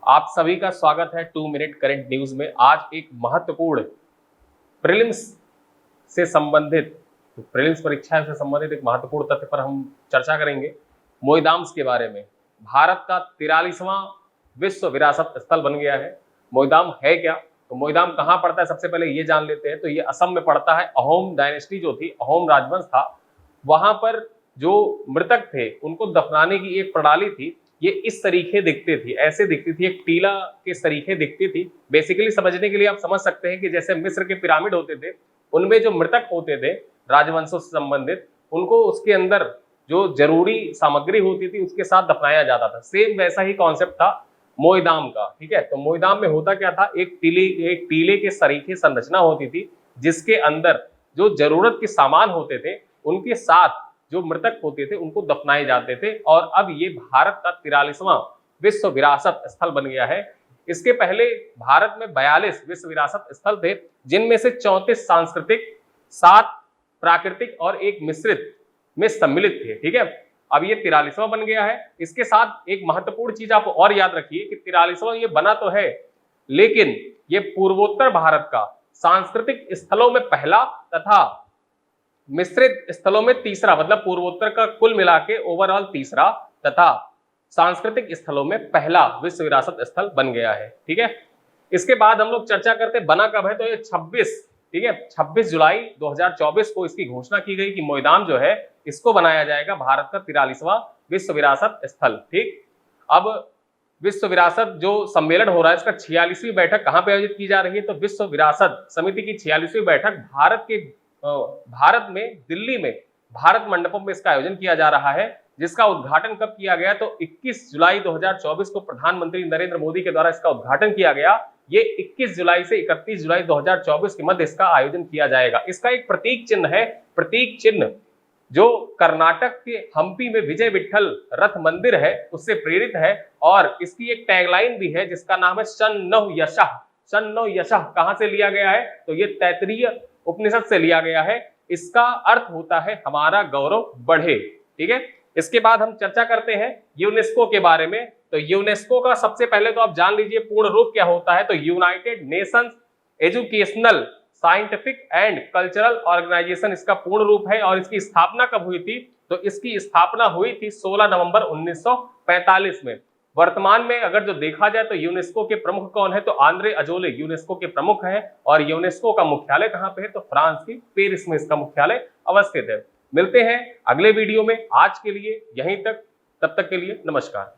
आप सभी का स्वागत है 2 मिनट करंट न्यूज में। आज एक महत्वपूर्ण प्रीलिम्स से संबंधित प्रीलिम्स परीक्षा से संबंधित एक महत्वपूर्ण तथ्य पर हम चर्चा करेंगे। मोईदाम्स के बारे में। भारत का 43वां विश्व विरासत स्थल बन गया है। मोईदाम है क्या, तो मोईदाम कहाँ पड़ता है, सबसे पहले ये जान लेते हैं। तो ये असम में पड़ता है। अहोम डायनेस्टी जो थी, अहोम राजवंश था, वहां पर जो मृतक थे उनको दफनाने की एक प्रणाली थी। ये इस तरीके दिखती थी, ऐसे दिखती थी, एक टीला के तरीके दिखती थी। बेसिकली समझने के लिए आप समझ सकते हैं कि जैसे मिस्र के पिरामिड होते थे, उनमें जो मृतक होते थे राजवंशों से संबंधित, उनको उसके अंदर जो जरूरी सामग्री होती थी उसके साथ दफनाया जाता था। सेम वैसा ही कॉन्सेप्ट था मोईदाम का। ठीक है, तो मोईदाम में होता क्या था, एक टीले के तरीके संरचना होती थी, जिसके अंदर जो जरूरत के सामान होते थे उनके साथ जो मृतक होते थे उनको दफनाए जाते थे। और अब ये भारत का 43वां विश्व विरासत स्थल बन गया है। इसके पहले भारत में 42 विश्व विरासत स्थल थे, जिनमें से 34 सांस्कृतिक, 7 प्राकृतिक और 1 मिश्रित में सम्मिलित थे। ठीक है, अब ये 43वां बन गया है। इसके साथ एक महत्वपूर्ण चीज आप और याद रखिए कि 43वां ये बना तो है, लेकिन ये पूर्वोत्तर भारत का सांस्कृतिक स्थलों में पहला तथा मिश्रित स्थलों में तीसरा, मतलब पूर्वोत्तर का कुल मिला के ओवरऑल तीसरा तथा सांस्कृतिक स्थलों में पहला विश्व विरासत स्थल बन गया है। ठीक है, इसके बाद हम लोग चर्चा करते बना कब है। तो ये 26 जुलाई 2024 को इसकी घोषणा की गई कि मोईदाम जो है इसको बनाया जाएगा भारत का 43वां विश्व विरासत स्थल। ठीक, अब विश्व विरासत जो सम्मेलन हो रहा है, इसका 46वीं बैठक कहाँ पे आयोजित की जा रही है। तो विश्व विरासत समिति की 46वीं बैठक भारत में दिल्ली में भारत मंडपम में इसका आयोजन किया जा रहा है, जिसका उद्घाटन कब किया गया। तो 21 जुलाई 2024 को प्रधानमंत्री नरेंद्र मोदी के द्वारा इसका उद्घाटन किया गया। ये 21 जुलाई से 31 जुलाई 2024 के मध्य इसका आयोजन किया जाएगा। इसका एक प्रतीक चिन्ह है, प्रतीक चिन्ह जो कर्नाटक के हम्पी में विजय विठल रथ मंदिर है उससे प्रेरित है। और इसकी एक टैगलाइन भी है जिसका नाम है शन्नो यशः। शन्नो यशः कहां से लिया गया है, तो ये तैत्तिरीय उपनिषद से लिया गया है। इसका अर्थ होता है हमारा गौरव बढ़े। ठीक है, इसके बाद हम चर्चा करते हैं यूनेस्को के बारे में। तो यूनेस्को का सबसे पहले तो आप जान लीजिए पूर्ण रूप क्या होता है। तो United Nations Educational, Scientific and Cultural Organization इसका पूर्ण रूप है। और इसकी स्थापना कब हुई थी, तो इसकी स्थापना हुई थी 16 नवंबर 1945 में। वर्तमान में अगर जो देखा जाए तो यूनेस्को के प्रमुख कौन है, तो आंद्रे अजोले यूनेस्को के प्रमुख हैं। और यूनेस्को का मुख्यालय कहां पे है, तो फ्रांस की पेरिस में इसका मुख्यालय अवस्थित है। मिलते हैं अगले वीडियो में, आज के लिए यहीं तक, तब तक के लिए नमस्कार।